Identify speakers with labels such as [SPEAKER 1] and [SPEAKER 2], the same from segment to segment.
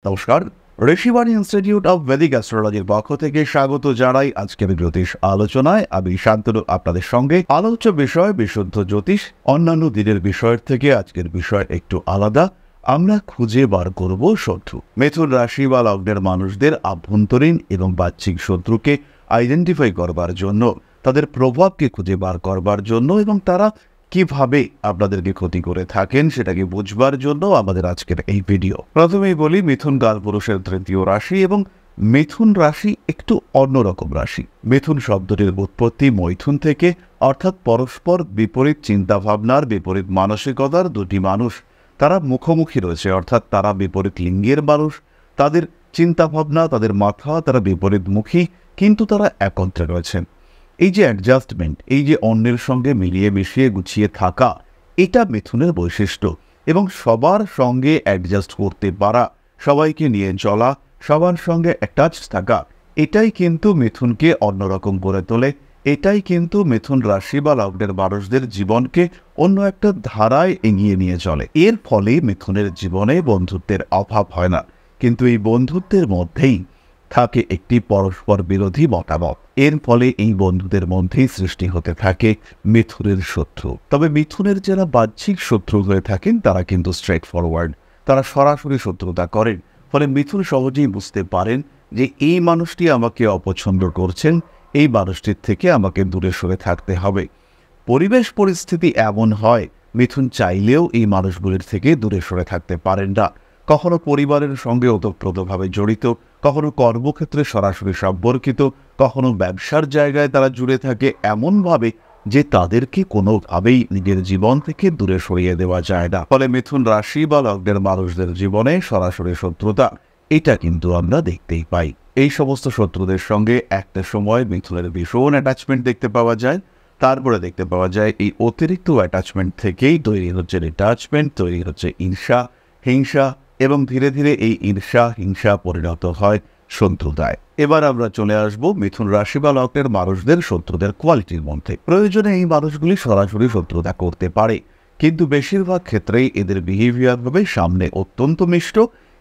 [SPEAKER 1] নমস্কার, Rishibani institute of Vedic অ্যাস্ট্রোলজির পক্ষ থেকে স্বাগত জানাই আজকের জ্যোতিষ আলোচনায়। আমি শান্তনু আপনাদের সঙ্গে। আলোচ্য বিষয় বিশুদ্ধ জ্যোতিষ। অন্যান্য দিনের বিষয়ের থেকে আজকের বিষয় একটু আলাদা। আমরা খুঁজে বার করব শত্রু। মিথুন রাশি বা লগ্নের মানুষদের আভ্যন্তরীণ এবং বাহ্যিক শত্রুকে আইডেন্টিফাই করবার জন্য, তাদের প্রভাবকে খুঁজে বার করবার জন্য এবং তারা কিভাবে আপনাদেরকে ক্ষতি করে থাকেন সেটাকে বুঝবার জন্য আমাদের আজকের এই ভিডিও। প্রথমেই বলি, মিথুন কালপুরুষের তৃতীয় রাশি এবং মিথুন রাশি একটু অন্যরকম রাশি। মিথুন শব্দটির উৎপত্তি মৈথুন থেকে, অর্থাৎ পরস্পর বিপরীত চিন্তাভাবনার, বিপরীত মানসিকতার দুটি মানুষ। তারা মুখোমুখি রয়েছে, অর্থাৎ তারা বিপরীত লিঙ্গের মানুষ। তাদের চিন্তাভাবনা, তাদের মাথা, তারা বিপরীতমুখী, কিন্তু তারা একত্রে রয়েছেন। এই যে অ্যাডজাস্টমেন্ট, এই যে অন্যের সঙ্গে মিলিয়ে মিশিয়ে গুছিয়ে থাকা, এটা মিথুনের বৈশিষ্ট্য। এবং সবার সঙ্গে অ্যাডজাস্ট করতে পারা, সবাইকে নিয়ে চলা, সবার সঙ্গে অ্যাটাচ থাকা, এটাই কিন্তু মিথুনকে অন্যরকম করে তোলে। এটাই কিন্তু মিথুন রাশি বা লগ্নের মানুষদের জীবনকে অন্য একটা ধারায় এগিয়ে নিয়ে চলে। এর ফলে মিথুনের জীবনে বন্ধুত্বের অভাব হয় না, কিন্তু এই বন্ধুত্বের মধ্যেই থাকে একটি পরস্পর বিরোধী মতামত। এর ফলে এই বন্ধুদের মধ্যেই সৃষ্টি হতে থাকে মিথুনের শত্রু। তবে মিথুনের যারা বাহ্যিক শত্রু হয়ে থাকেন তারা কিন্তু স্ট্রেট ফরওয়ার্ড, তারা সরাসরি শত্রুতা করেন। ফলে মিথুন সহজেই বুঝতে পারেন যে এই মানুষটি আমাকে অপছন্দ করছেন, এই মানুষটির থেকে আমাকে দূরে সরে থাকতে হবে। পরিবেশ পরিস্থিতি এমন হয়, মিথুন চাইলেও এই মানুষগুলির থেকে দূরে সরে থাকতে পারেন না। কখনো পরিবারের সঙ্গে ওতপ্রোতভাবে জড়িত, কখনো কর্মক্ষেত্রে সরাসরি সম্পর্কিত, কখনো ব্যবসার জায়গায় তারা জুড়ে থাকে এমনভাবে যে তাদেরকে কোনোভাবেই নিজের জীবন থেকে দূরে সরিয়ে দেওয়া যায় না। ফলে মিথুন রাশি বা লগ্নের মানুষদের জীবনে সরাসরি শত্রুতা, এটা কিন্তু আমরা দেখতেই পাই। এই সমস্ত শত্রুদের সঙ্গে একটা সময় মিথুনের ভীষণ অ্যাটাচমেন্ট দেখতে পাওয়া যায়। তারপরে দেখতে পাওয়া যায় এই অতিরিক্ত অ্যাটাচমেন্ট থেকেই তৈরি হচ্ছে ডিটাচমেন্ট, তৈরি হচ্ছে ঈর্ষা, হিংসা, এবং ধীরে ধীরে এই ঈর্ষা হিংসা পরিণত হয় শত্রুতায়। এবার আমরা চলে আসব মিথুন রাশি বা লগ্নের মানুষদের শত্রুদের কোয়ালিটির মধ্যে। প্রয়োজনে এই মানুষগুলি সরাসরি শত্রুতা করতে পারে, কিন্তু বেশিরভাগ ক্ষেত্রেই এদের বিহেভিয়ার হবে সামনে অত্যন্ত মিষ্ট,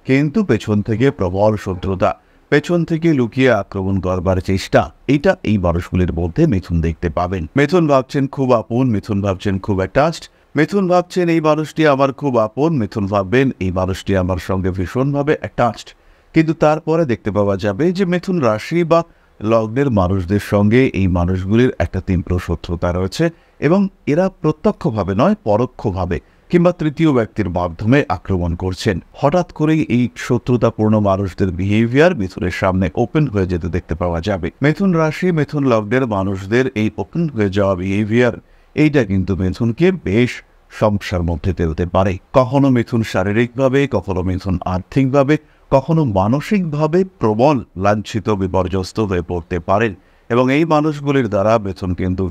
[SPEAKER 1] কিন্তু পেছন থেকে প্রবল শত্রুতা, পেছন থেকে লুকিয়ে আক্রমণ করবার চেষ্টা, এটা এই মানুষগুলির মধ্যে মিথুন দেখতে পাবেন। মিথুন ভাবছেন খুব আপন, মিথুন ভাবছেন খুব অ্যাটাচড, মিথুন ভাবছেন এই মানুষটি আমার খুব আপন, মিথুন ভাববেন এই মানুষটি আমার সঙ্গে ভীষণভাবে অ্যাটাচড। কিন্তু তারপরে দেখতে পাওয়া যাবে যে মিথুন রাশি বা লগ্নের মানুষদের সঙ্গে এই মানুষগুলির একটা তীব্র শত্রুতা রয়েছে, এবং এরা প্রত্যক্ষভাবে নয় পরোক্ষভাবে কিংবা তৃতীয় ব্যক্তির মাধ্যমে আক্রমণ করছেন। হঠাৎ করেই এই শত্রুতাপূর্ণ মানুষদের বিহেভিয়ার মিথুনের সামনে ওপেন হয়ে যেতে দেখতে পাওয়া যাবে। মিথুন রাশি মিথুন লগ্নের মানুষদের এই ওপেন হয়ে যাওয়া বিহেভিয়ার, এইটা কিন্তু মিথুনকে বেশ সমস্যার মধ্যে ফেলতে পারে। কখনো মিথুন শারীরিকভাবে, কখনো মিথুন আর্থিকভাবে, কখনো মানসিকভাবে প্রবল লাঞ্ছিত বিপর্যস্ত হয়ে পড়তে পারেন, এবং এই মানুষগুলির দ্বারা মিথুন কিন্তু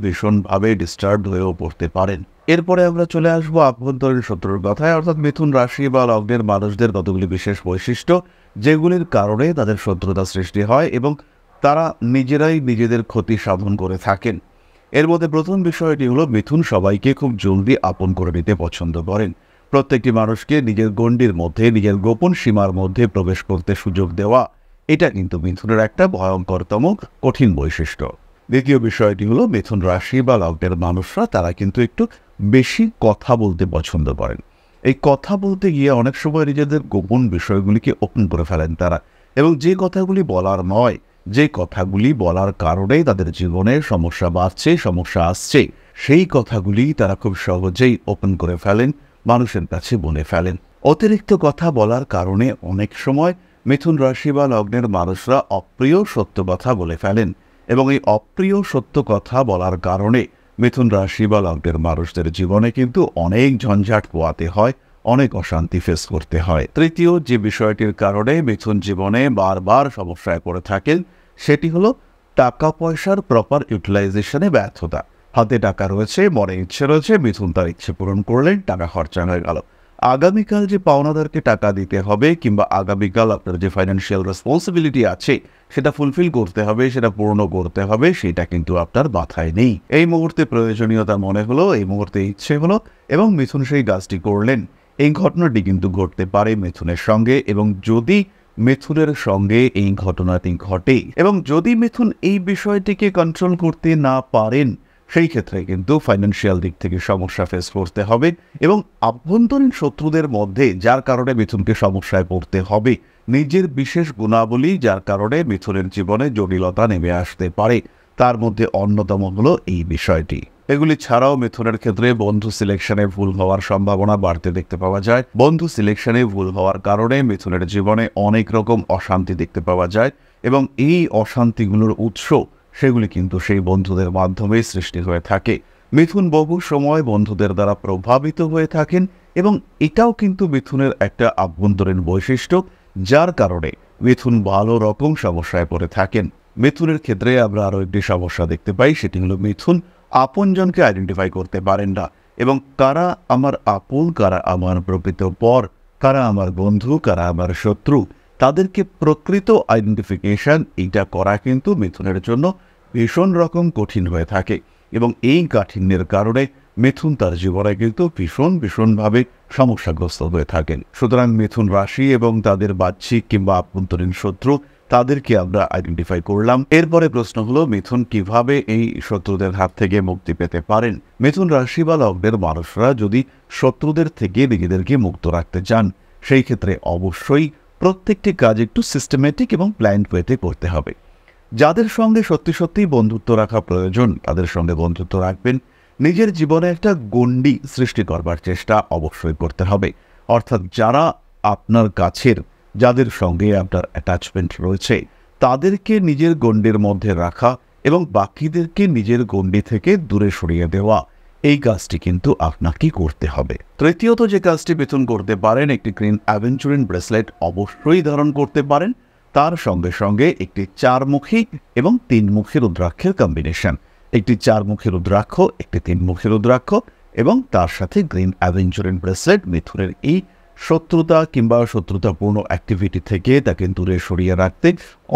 [SPEAKER 1] ভীষণভাবে ডিস্টার্ব হয়েও পড়তে পারেন। এরপরে আমরা চলে আসবো আভ্যন্তরীণ শত্রুর কথায়, অর্থাৎ মিথুন রাশি বা লগ্নের মানুষদের কতগুলি বিশেষ বৈশিষ্ট্য যেগুলির কারণে তাদের শত্রুতা সৃষ্টি হয় এবং তারা নিজেরাই নিজেদের ক্ষতি সাধন করে থাকেন। এর মধ্যে প্রথম বিষয়টি হলো, মিথুন সবাইকে খুব জলদি আপন করে নিতে পছন্দ করেন। প্রত্যেকটি মানুষকে নিজের গণ্ডির মধ্যে, নিজের গোপন সীমার মধ্যে প্রবেশ করতে সুযোগ দেওয়া, এটা কিন্তু মিথুনের একটা ভয়ঙ্করতম কঠিন বৈশিষ্ট্য। দ্বিতীয় বিষয়টি হলো, মিথুন রাশি বা লগ্নের মানুষরা তারা কিন্তু একটু বেশি কথা বলতে পছন্দ করেন। এই কথা বলতে গিয়ে অনেক সময় নিজেদের গোপন বিষয়গুলিকে ওপেন করে ফেলেন তারা, এবং যে কথাগুলি বলার নয়, যে কথাগুলি বলার কারণেই তাদের জীবনে সমস্যা বাড়ছে, সমস্যা আসছে, সেই কথাগুলি তারা খুব সহজেই ওপেন করে ফেলেন, মানুষের কাছে বলে ফেলেন। অতিরিক্ত কথা বলার কারণে অনেক সময় মিথুন রাশি বা লগ্নের মানুষরা অপ্রিয় সত্য কথা বলে ফেলেন, এবং এই অপ্রিয় সত্য কথা বলার কারণে মিথুন রাশি বা লগ্নের মানুষদের জীবনে কিন্তু অনেক ঝঞ্ঝাট পোয়াতে হয়, অনেক অশান্তি ফেস করতে হয়। তৃতীয় যে বিষয়টির কারণে মিথুন জীবনে বারবার সমস্যায় পড়ে থাকেন, সেটি হলো টাকা পয়সার প্রপার ইউটিলাইজেশনে ব্যর্থতা। হাতে টাকা রয়েছে, মনে ইচ্ছে রয়েছে, মিথুন তার ইচ্ছে পূরণ করলেন, টাকা খরচা হয়ে গেল। আগামীকাল যে পাওনাদারকে টাকা দিতে হবে, কিংবা আগামীকাল আপনার যে ফাইন্যান্সিয়াল রেসপন্সিবিলিটি আছে সেটা ফুলফিল করতে হবে, সেটা পূর্ণ করতে হবে, সেটা কিন্তু আপনার মাথায় নেই। এই মুহূর্তে প্রয়োজনীয়তা মনে হলো, এই মুহূর্তে ইচ্ছে হলো, এবং মিথুন সেই কাজটি করলেন। এই ঘটনাটি কিন্তু ঘটতে পারে মিথুনের সঙ্গে, এবং যদি মিথুনের সঙ্গে এই ঘটনাটি ঘটে এবং যদি মিথুন এই বিষয়টিকে কন্ট্রোল করতে না পারেন, সেই ক্ষেত্রে কিন্তু ফাইন্যান্সিয়াল দিক থেকে সমস্যা ফেস করতে হবে এবং আভ্যন্তরীণ শত্রুদের মধ্যে যার কারণে মিথুনকে সমস্যায় পড়তে হবে, নিজের বিশেষ গুণাবলী যার কারণে মিথুনের জীবনে জটিলতা নেমে আসতে পারে, তার মধ্যে অন্যতম হলো এই বিষয়টি। এগুলি ছাড়াও মিথুনের ক্ষেত্রে বন্ধু সিলেকশনে ভুল হওয়ার সম্ভাবনা বাড়তে দেখতে পাওয়া যায়। বন্ধু সিলেকশনে ভুল হওয়ার কারণে মিথুনের জীবনে অনেক রকম অশান্তি দেখতে পাওয়া যায় এবং এই অশান্তিগুলোর উৎস সেগুলি কিন্তু সেই বন্ধুদের মাধ্যমেই সৃষ্টি হয়ে থাকে। মিথুন বহু সময় বন্ধুদের দ্বারা প্রভাবিত হয়ে থাকেন এবং এটাও কিন্তু মিথুনের একটা আভ্যন্তরীণ বৈশিষ্ট্য, যার কারণে মিথুন ভালো রকম সমস্যায় পড়ে থাকেন। মিথুনের ক্ষেত্রে আমরা আরও একটি সমস্যা দেখতে পাই, সেটি হলো মিথুন আপনজনকে আইডেন্টিফাই করতে পারেন না এবং কারা আমার আপন, কারা আমার প্রকৃত পর, কারা আমার বন্ধু, কারা আমার শত্রু, তাদেরকে প্রকৃত আইডেন্টিফিকেশন এইটা করা কিন্তু মিথুনের জন্য ভীষণ রকম কঠিন হয়ে থাকে এবং এই কাঠিন্যের কারণে মিথুন তার জীবনে কিন্তু ভীষণভাবে সমস্যাগ্রস্ত হয়ে থাকেন। সুতরাং মিথুন রাশি এবং তাদের বাহ্যিক কিংবা আভ্যন্তরীণ শত্রু, তাদেরকে আমরা আইডেন্টিফাই করলাম। এরপরে প্রশ্ন হলো মিথুন কিভাবে এই শত্রুদের হাত থেকে মুক্তি পেতে পারেন। মিথুন রাশি বা লগ্নের মানুষরা যদি শত্রুদের থেকে নিজেদেরকে মুক্ত রাখতে চান, সেই ক্ষেত্রে অবশ্যই প্রত্যেকটি কাজ একটু সিস্টেমেটিক এবং প্ল্যান্ড ওয়েতে করতে হবে। যাদের সঙ্গে সত্যি বন্ধুত্ব রাখা প্রয়োজন তাদের সঙ্গে বন্ধুত্ব রাখবেন। নিজের জীবনে একটা গণ্ডি সৃষ্টি করবার চেষ্টা অবশ্যই করতে হবে, অর্থাৎ যারা আপনার কাছের, যাদের সঙ্গে আপনার অ্যাটাচমেন্ট রয়েছে, তাদেরকে নিজের গণ্ডির মধ্যে রাখা এবং বাকিদেরকে নিজের গণ্ডি থেকে দূরে সরিয়ে দেওয়া, এই কাজটি কিন্তু আপনাকে করতে হবে। তৃতীয়ত যে কাজটি মিথুন করতে পারেন, একটি গ্রিন অ্যাভেঞ্চুরিন ব্রেসলেট অবশ্যই ধারণ করতে পারেন। তার সঙ্গে সঙ্গে একটি 4মুখী এবং 3মুখী রুদ্রাক্ষের কম্বিনেশন, একটি 4মুখী রুদ্রাক্ষ, একটি 3মুখী রুদ্রাক্ষ এবং তার সাথে গ্রিন অ্যাভেঞ্চুরিন ব্রেসলেট মিথুনের এই শত্রুতা কিংবা শত্রুতাপূর্ণ অ্যাক্টিভিটি থেকে তাকে দূরে সরিয়ে রাখতে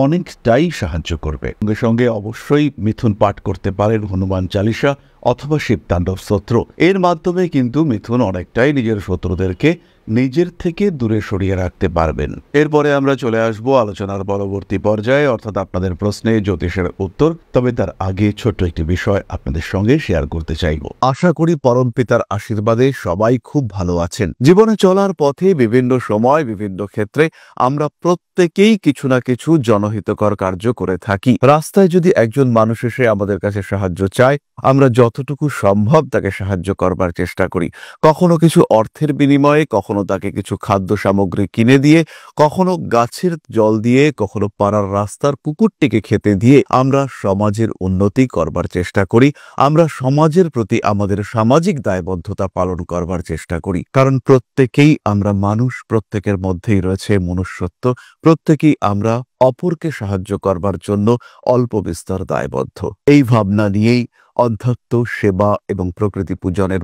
[SPEAKER 1] অনেকটাই সাহায্য করবে। সঙ্গে সঙ্গে অবশ্যই মিথুন পাঠ করতে পারেন হনুমান চালিসা অথবা শিবতাণ্ডব স্তোত্র। এর মাধ্যমে কিন্তু মিথুন অনেকটাই নিজের শত্রুদেরকে নিজের থেকে দূরে সরিয়ে রাখতে পারবেন। এরপরে আমরা চলে আসবো আলোচনার পরবর্তী পর্যায়ে, অর্থাৎ আপনাদের প্রশ্নে জ্যোতিষের উত্তর। তবে তার আগে ছোট্ট একটি বিষয় আপনাদের সঙ্গে শেয়ার করতে চাইব। আশা করি পরম পিতার আশীর্বাদে সবাই খুব ভালো আছেন। জীবনে চলার পথে বিভিন্ন সময় বিভিন্ন ক্ষেত্রে আমরা প্রত্যেকেই কিছু না কিছু জনহিতকর কার্য করে থাকি। রাস্তায় যদি একজন মানুষ এসে আমাদের কাছে সাহায্য চায়, আমরা যতটুকু সম্ভব তাকে সাহায্য করবার চেষ্টা করি। কখনো কিছু অর্থের বিনিময়ে, কখনো তাকে কিছু খাদ্য সামগ্রী কিনে দিয়ে, কখনো গাছের জল দিয়ে, কখনো পাড়ার রাস্তার কুকুরটিকে খেতে দিয়ে আমরা সমাজের উন্নতি করবার চেষ্টা করি। আমরা সমাজের প্রতি আমাদের সামাজিক দায়বদ্ধতা পালন করবার চেষ্টা করি, কারণ প্রত্যেকেই আমরা মানুষ, প্রত্যেকের মধ্যেই রয়েছে মনুষ্যত্ব, প্রত্যেকেই আমরা অপরকে সাহায্য করবার জন্য অল্প বিস্তর দায়বদ্ধ। এই ভাবনা নিয়েই অধ্যাত্ম, সেবা এবং প্রকৃতি পূজনের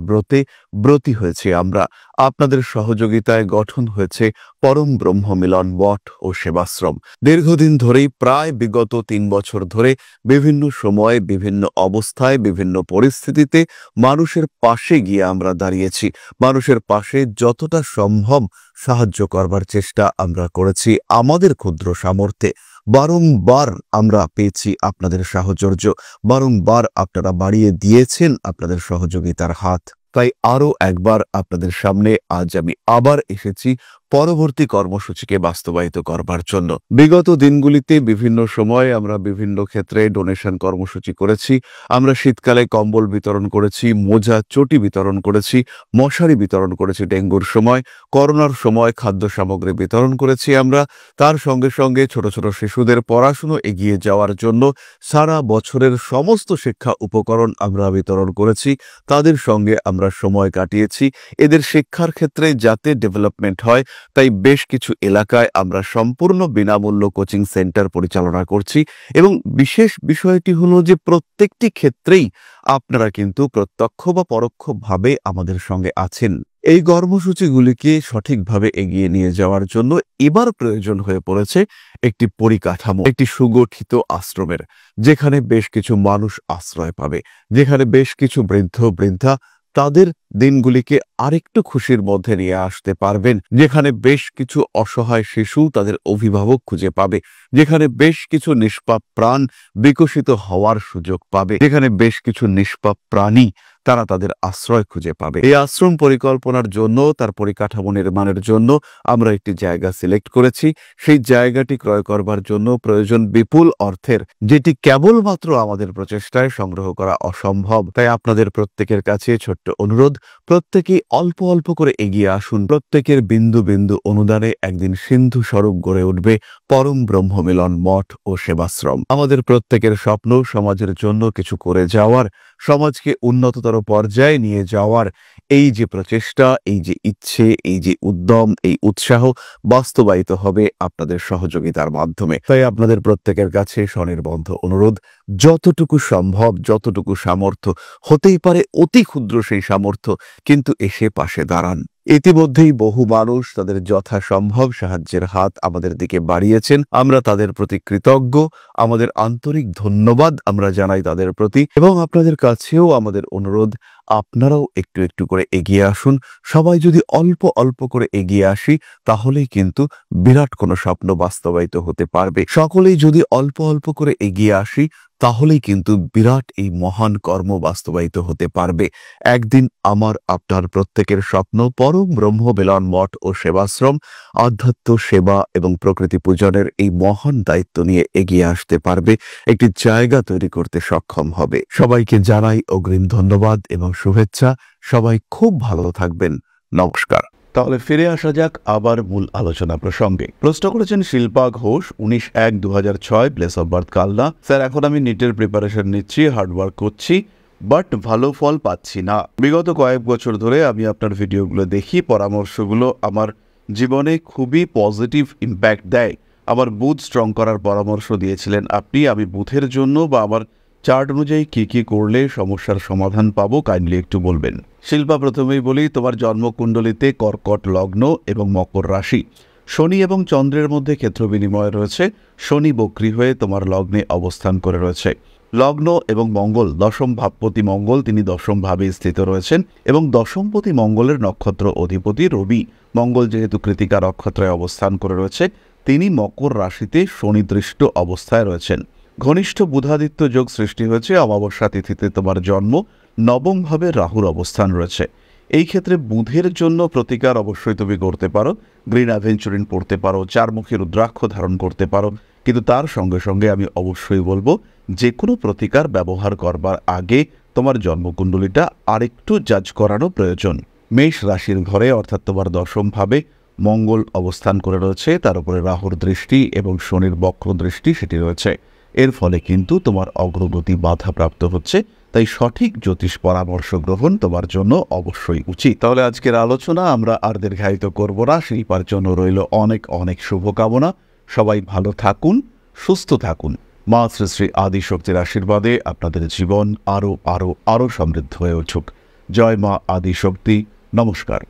[SPEAKER 1] ব্রতী হয়েছে আমরা। আপনাদের সহযোগিতায় গঠন হয়েছে পরম ব্রহ্ম মিলন মঠ ও সেবাশ্রম। দীর্ঘদিন ধরেই, প্রায় বিগত 3 বছর ধরে বিভিন্ন সময়ে, বিভিন্ন অবস্থায়, বিভিন্ন পরিস্থিতিতে মানুষের পাশে গিয়ে আমরা দাঁড়িয়েছি। মানুষের পাশে যতটা সম্ভব সাহায্য করবার চেষ্টা আমরা করেছি আমাদের ক্ষুদ্র সামর্থ্যে। বারংবার আমরা পেয়েছি আপনাদের সাহচর্য, বারংবার আপনারা বাড়িয়ে দিয়েছেন আপনাদের সহযোগিতার হাত। তাই আরও একবার আপনাদের সামনে আজ আমি আবার এসেছি পরবর্তী কর্মসূচিকে বাস্তবায়িত করবার জন্য। বিগত দিনগুলিতে বিভিন্ন সময়ে আমরা বিভিন্ন ক্ষেত্রে ডোনেশন কর্মসূচি করেছি। আমরা শীতকালে কম্বল বিতরণ করেছি, মোজা, চটি বিতরণ করেছি, মশারি বিতরণ করেছি ডেঙ্গুর সময়, করোনার সময় খাদ্য সামগ্রী বিতরণ করেছি আমরা। তার সঙ্গে সঙ্গে ছোট ছোট শিশুদের পড়াশুনো এগিয়ে যাওয়ার জন্য সারা বছরের সমস্ত শিক্ষা উপকরণ আমরা বিতরণ করেছি। তাদের সঙ্গে আমরা সময় কাটিয়েছি। এদের শিক্ষার ক্ষেত্রে যাতে ডেভেলপমেন্ট হয়, তাই বেশ কিছু এলাকায় আমরা সম্পূর্ণ বিনামূল্য কোচিং সেন্টার পরিচালনা করছি এবং বিশেষ বিষয়টি হলো যে প্রত্যেকটি ক্ষেত্রেই আপনারা কিন্তু প্রত্যক্ষ বা পরোক্ষভাবে আমাদের সঙ্গে আছেন। এই কর্মসূচিগুলিকে সঠিকভাবে এগিয়ে নিয়ে যাওয়ার জন্য এবার প্রয়োজন হয়ে পড়েছে একটি পরিকাঠামো, একটি সুগঠিত আশ্রমের, যেখানে বেশ কিছু মানুষ আশ্রয় পাবে, যেখানে বেশ কিছু বৃদ্ধ বৃদ্ধা তাদের
[SPEAKER 2] দিনগুলিকে আরেকটু খুশির মধ্যে নিয়ে আসতে পারবেন, যেখানে বেশ কিছু অসহায় শিশু তাদের অভিভাবক খুঁজে পাবে, যেখানে বেশ কিছু নিষ্পাপ প্রাণ বিকশিত হওয়ার সুযোগ পাবে, যেখানে বেশ কিছু নিষ্পাপ প্রাণী তারা তাদের আশ্রয় খুঁজে পাবে। এই আশ্রম পরিকল্পনার জন্য, তার পরিকাঠামো নির্মাণের জন্য আমরা একটি জায়গা সিলেক্ট করেছি। সেই জায়গাটি ক্রয় করবার জন্য প্রয়োজন বিপুল অর্থের, যেটি কেবলমাত্র আমাদের প্রচেষ্টায় সংগ্রহ করা অসম্ভব। তাই আপনাদের প্রত্যেকের কাছে ছোট্ট অনুরোধ, প্রত্যেকেই অল্প অল্প করে এগিয়ে আসুন। প্রত্যেকের বিন্দু বিন্দু অনুদানে একদিন সিন্ধু স্বরূপ গড়ে উঠবে পরম ব্রহ্মমিলন মঠ ও সেবাশ্রম। আমাদের প্রত্যেকের স্বপ্ন সমাজের জন্য কিছু করে যাওয়ার, সমাজকে উন্নততর পর্যায়ে নিয়ে যাওয়ার এই যে প্রচেষ্টা, এই যে ইচ্ছে, এই যে উদ্যম, এই উৎসাহ বাস্তবায়িত হবে আপনাদের সহযোগিতার মাধ্যমে। তাই আপনাদের প্রত্যেকের কাছে স্বনির্বন্ধ অনুরোধ, যতটুকু সম্ভব, যতটুকু সামর্থ্য, হতেই পারে অতি ক্ষুদ্র সেই সামর্থ্য, কিন্তু এসে পাশে দাঁড়ান। ইতিমধ্যেই বহু মানুষ তাদের যথাসম্ভব সাহায্যের হাত আমাদের দিকে বাড়িয়েছেন। আমরা তাদের প্রতি কৃতজ্ঞ, আমাদের আন্তরিক ধন্যবাদ আমরা জানাই তাদের প্রতি। এবং আপনাদের কাছেও আমাদের অনুরোধ, আপনারাও একটু একটু করে এগিয়ে আসুন। সবাই যদি অল্প অল্প করে এগিয়ে আসি, তাহলেই কিন্তু বিরাট কোনো স্বপ্ন বাস্তবায়িত হতে পারবে। সকলেই যদি অল্প অল্প করে এগিয়ে আসি, তাহলেই কিন্তু বিরাট এই মহান কর্ম বাস্তবায়িত হতে পারবে। একদিন আমার আপনার প্রত্যেকের স্বপ্ন পরম ব্রহ্মমিলন মঠ ও সেবাশ্রম আধ্যাত্ম সেবা এবং প্রকৃতি পূজনের এই মহান দায়িত্ব নিয়ে এগিয়ে আসতে পারবে, একটি জায়গা তৈরি করতে সক্ষম হবে। সবাইকে জানাই অগ্রিম ধন্যবাদ এবং শুভেচ্ছা। সবাই খুব ভালো থাকবেন। নমস্কার।
[SPEAKER 1] তাহলে ফিরে আসা যাক আবার মূল আলোচনা প্রসঙ্গে। প্রশ্ন করেছেন Shilpa Ghosh, 19/1/2006, place of birth Kalna. Sir, এখন আমি নিটের প্রিপারেশন নিচ্ছি, হার্ডওয়ার্ক করছি, বাট ভালো ফল পাচ্ছি না। বিগত কয়েক বছর ধরে আমি আপনার ভিডিওগুলো দেখি, পরামর্শগুলো আমার জীবনে খুবই পজিটিভ ইম্প্যাক্ট দেয়। আমার বুথ স্ট্রং করার পরামর্শ দিয়েছিলেন আপনি। আমি বুথের জন্য বা আমার চার্ট অনুযায়ী কী কী করলে সমস্যার সমাধান পাবো, কাইন্ডলি একটু বলবেন। শিল্পা, প্রথমেই বলি, তোমার জন্মকুণ্ডলিতে কর্কট লগ্ন এবং মকর রাশি, শনি এবং চন্দ্রের মধ্যে ক্ষেত্র বিনিময় রয়েছে। শনি বক্রী হয়ে তোমার লগ্নে অবস্থান করে রয়েছে। লগ্ন এবং মঙ্গল, দশম ভাবপতি মঙ্গল, তিনি দশম ভাবে স্থিত রয়েছেন এবং দশমপতি মঙ্গলের নক্ষত্র অধিপতি রবি। মঙ্গল যেহেতু কৃতিকা নক্ষত্রে অবস্থান করে রয়েছে, তিনি মকর রাশিতে শনিদৃষ্ট অবস্থায় রয়েছেন। ঘনিষ্ঠ বুধাদিত্য যোগ সৃষ্টি হয়েছে। অমাবস্যা তিথিতে তোমার জন্ম, নবম ভাবে রাহুর অবস্থান রয়েছে। এই ক্ষেত্রে বুধের জন্য প্রতিকার অবশ্যই তুমি করতে পারো। গ্রিন অ্যাভেঞ্চুরিন পড়তে পারো, চারমুখী রুদ্রাক্ষ ধারণ করতে পারো, কিন্তু তার সঙ্গে সঙ্গে আমি অবশ্যই বলবো যে কোনো প্রতিকার ব্যবহার করবার আগে তোমার জন্মকুণ্ডলীটা আরেকটু জাজ করানো প্রয়োজন। মেষ রাশির ঘরে, অর্থাৎ তোমার দশম ভাবে মঙ্গল অবস্থান করে রয়েছে, তার উপরে রাহুর দৃষ্টি এবং শনির বক্র দৃষ্টি সেটি রয়েছে। এর ফলে কিন্তু তোমার অগ্রগতি বাধাপ্রাপ্ত হচ্ছে। তাই সঠিক জ্যোতিষ পরামর্শ গ্রহণ তোমার জন্য অবশ্যই উচিত। তাহলে আজকের আলোচনা আমরা আর দীর্ঘায়িত করব না। শিল্পার জন্য রইল অনেক অনেক শুভকামনা। সবাই ভালো থাকুন, সুস্থ থাকুন। মা শ্রী শ্রী আদিশক্তির আশীর্বাদে আপনাদের জীবন আরও আরও আরও সমৃদ্ধ হয়ে উঠুক। জয় মা আদিশক্তি। নমস্কার।